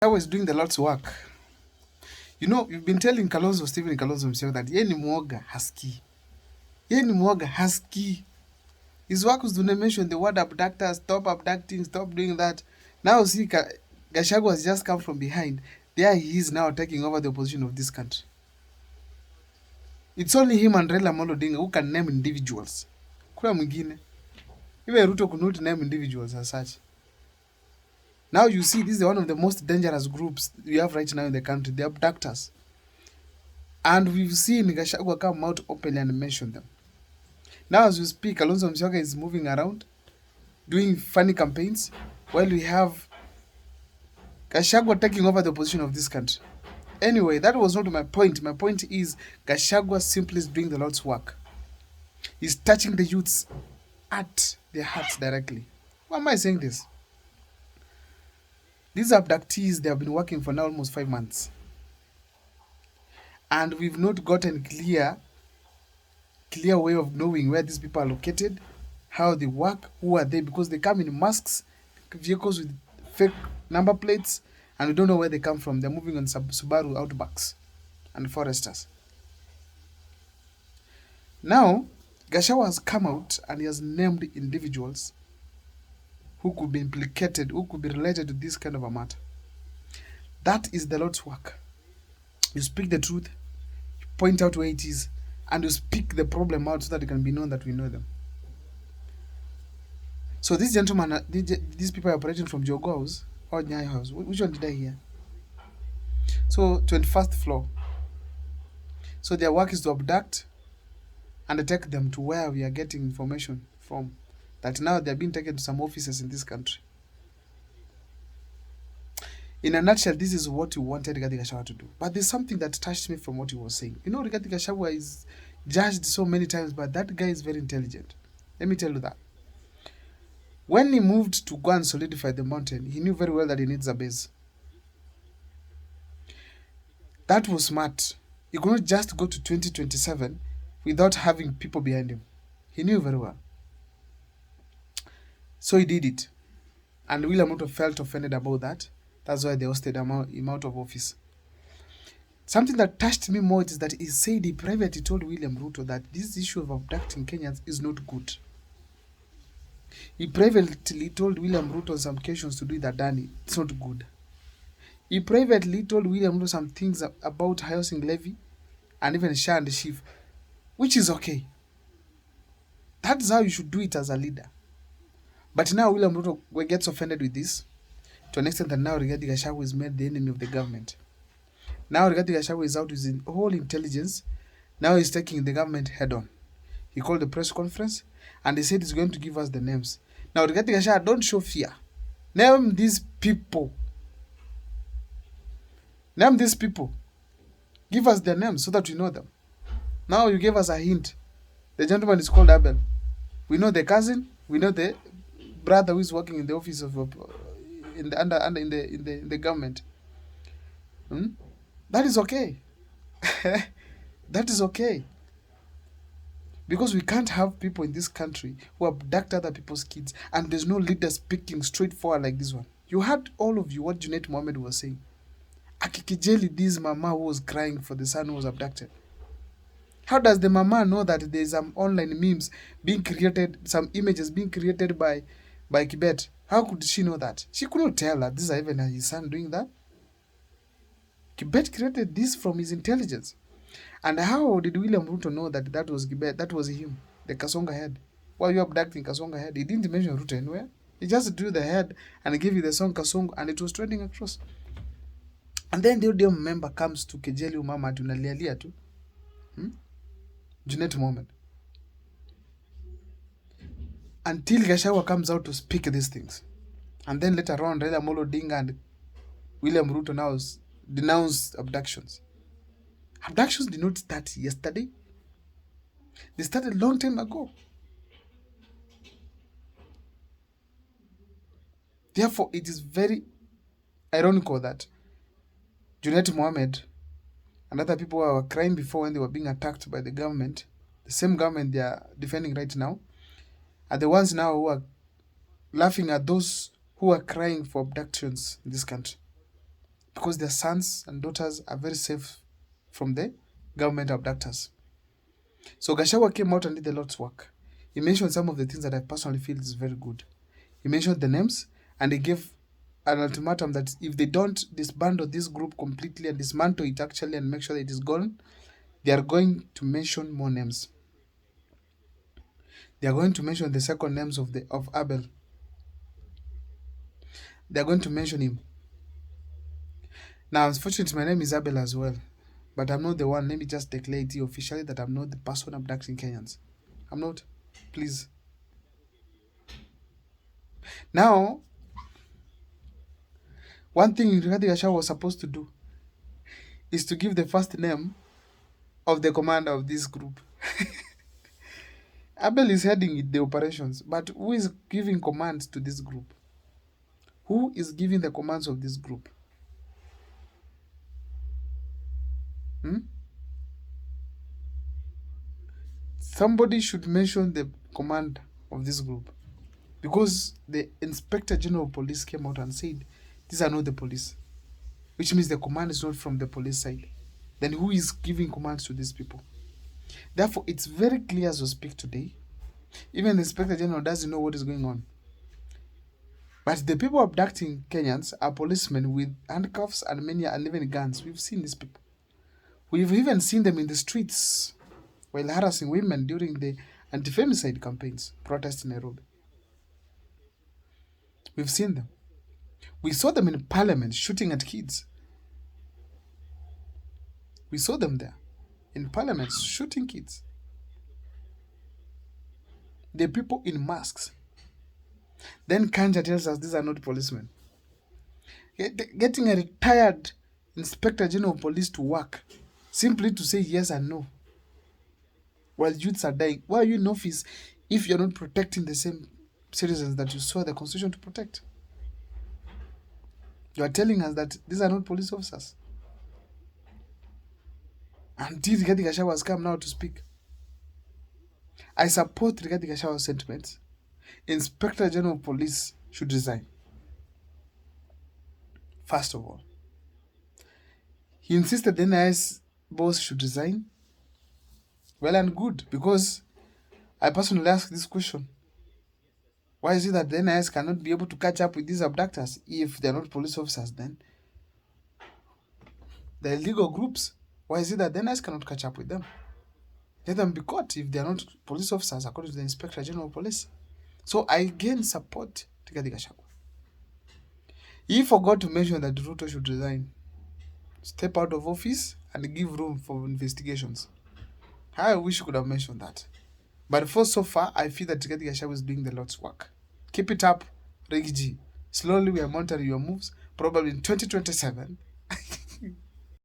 I was doing the Lord's work. You know, you've been telling Stephen Kalonzo himself that yeye ni mwoga haski. Yeye ni mwoga haski. His work was to mention the word abductor, stop abducting, stop doing that. Now see, Gachagua has just come from behind. There he is now taking over the opposition of this country. It's only him and Raila Amolo Odinga who can name individuals. Kuna mwingine. Even Ruto could not name individuals as such. Now you see, this is one of the most dangerous groups we have right now in the country, the abductors. And we've seen Gachagua come out openly and mention them. Now as we speak, Kalonzo Musyoka is moving around, doing funny campaigns, while we have Gachagua taking over the position of this country. Anyway, that was not my point. My point is Gachagua simply is doing the Lord's work. He's touching the youths at their hearts directly. Why am I saying this? These abductees, they have been working for now almost 5 months. And we've not gotten clear way of knowing where these people are located, how they work, who are they, because they come in masks, vehicles with fake number plates, and we don't know where they come from. They're moving on Subaru Outbacks and Foresters. Now, Gachagua has come out and he has named individuals who could be implicated, who could be related to this kind of a matter. That is the Lord's work. You speak the truth, you point out where it is, and you speak the problem out so that it can be known that we know them. So these gentlemen, these people are operating from Jogo House or Nyayo House. Which one did I hear? So 21st floor. So their work is to abduct and take them to where we are getting information from. That now they are being taken to some offices in this country. In a nutshell, this is what we wanted Rigathi Gachagua to do. But there's something that touched me from what he was saying. You know, Rigathi Gachagua is judged so many times, but that guy is very intelligent. Let me tell you that. When he moved to go and solidify the mountain, he knew very well that he needs a base. That was smart. He could not just go to 2027 without having people behind him. He knew very well. So he did it. And William Ruto felt offended about that. That's why they hosted him out of office. Something that touched me more is that he said he privately told William Ruto that this issue of abducting Kenyans is not good. He privately told William Ruto on some occasions to do that, Danny. It's not good. He privately told William Ruto some things about housing levy and even SHA and SHIF, which is okay. That's how you should do it as a leader. But now William Ruto gets offended with this to an extent that now Rigathi Gachagua is made the enemy of the government. Now Rigathi Gachagua is out using all intelligence. Now he's taking the government head on. He called a press conference and he said he's going to give us the names. Now Rigathi Gachagua, don't show fear. Name these people. Name these people. Give us their names so that we know them. Now you gave us a hint. The gentleman is called Abel. We know the cousin. We know the brother who is working in the office of in the government. That is okay. That is okay. Because we can't have people in this country who abduct other people's kids and there's no leader speaking straightforward like this one. You heard all of you what Junet Mohammed was saying. Akikijeli, this mama who was crying for the son who was abducted. How does the mama know that there's some online memes being created, some images being created by Kibet? How could she know that? She couldn't tell that this is even his son doing that. Kibet created this from his intelligence. And how did William Ruto know that that was Kibet, that was him, the Kasonga head? Why are you abducting Kasonga head? He didn't mention Ruto anywhere. He just drew the head and gave you the song Kasonga and it was trending across. And then the ODM member comes to kejeli umama tunalialia tu. Junet moment. Until Gachagua comes out to speak these things. And then later on, Raila Amolo Odinga and William Ruto now denounce abductions. Abductions did not start yesterday. They started a long time ago. Therefore, it is very ironical that Junet Mohammed and other people who were crying before when they were being attacked by the government, the same government they are defending right now, are the ones now who are laughing at those who are crying for abductions in this country. because their sons and daughters are very safe from the government abductors. So GACHAGUA came out and did a lot's work. He mentioned some of the things that I personally feel is very good. He mentioned the names, and he gave an ultimatum that if they don't disband this group completely and dismantle it actually and make sure that it is gone, they are going to mention more names. They are going to mention the second names of Abel. They are going to mention him. Now, unfortunately, my name is Abel as well, but I'm not the one. Let me just declare it officially that I'm not the person abducting Kenyans. I'm not. Please. Now, one thing Rigathi Gachagua was supposed to do is to give the first name of the commander of this group. Abel is heading the operations, but who is giving commands to this group? Who is giving the commands of this group? Somebody should mention the command of this group, because the Inspector General of Police came out and said these are not the police, which means the command is not from the police side. Then who is giving commands to these people? Therefore, it's very clear as we speak today. Even the Inspector General doesn't know what is going on. But the people abducting Kenyans are policemen with handcuffs and even guns. We've seen these people. We've even seen them in the streets while harassing women during the anti-femicide campaigns, protests in Nairobi. We've seen them. We saw them in parliament shooting at kids. We saw them there in parliament shooting kids. The people in masks. Then Kanja tells us these are not policemen. Getting a retired Inspector General of Police to work simply to say yes and no while youths are dying. Why are you in office if you're not protecting the same citizens that you saw the Constitution to protect? You are telling us that these are not police officers. Until Rigathi Gachagua has come now to speak. I support Rigathi Gachagua's sentiments. Inspector General of Police should resign. First of all, he insisted the NIS boss should resign. Well and good, because I personally ask this question. Why is it that the NIS cannot be able to catch up with these abductors if they're not police officers then? The illegal groups, why is it that the NIS cannot catch up with them? Let them be caught if they're not police officers according to the Inspector General of Police. So I again support Rigathi Gachagua. He forgot to mention that Ruto should resign, step out of office, and give room for investigations. I wish you could have mentioned that. But for so far, I feel that Rigathi Gachagua is doing the Lord's work. Keep it up, Riggy G. Slowly we are monitoring your moves. Probably in 2027,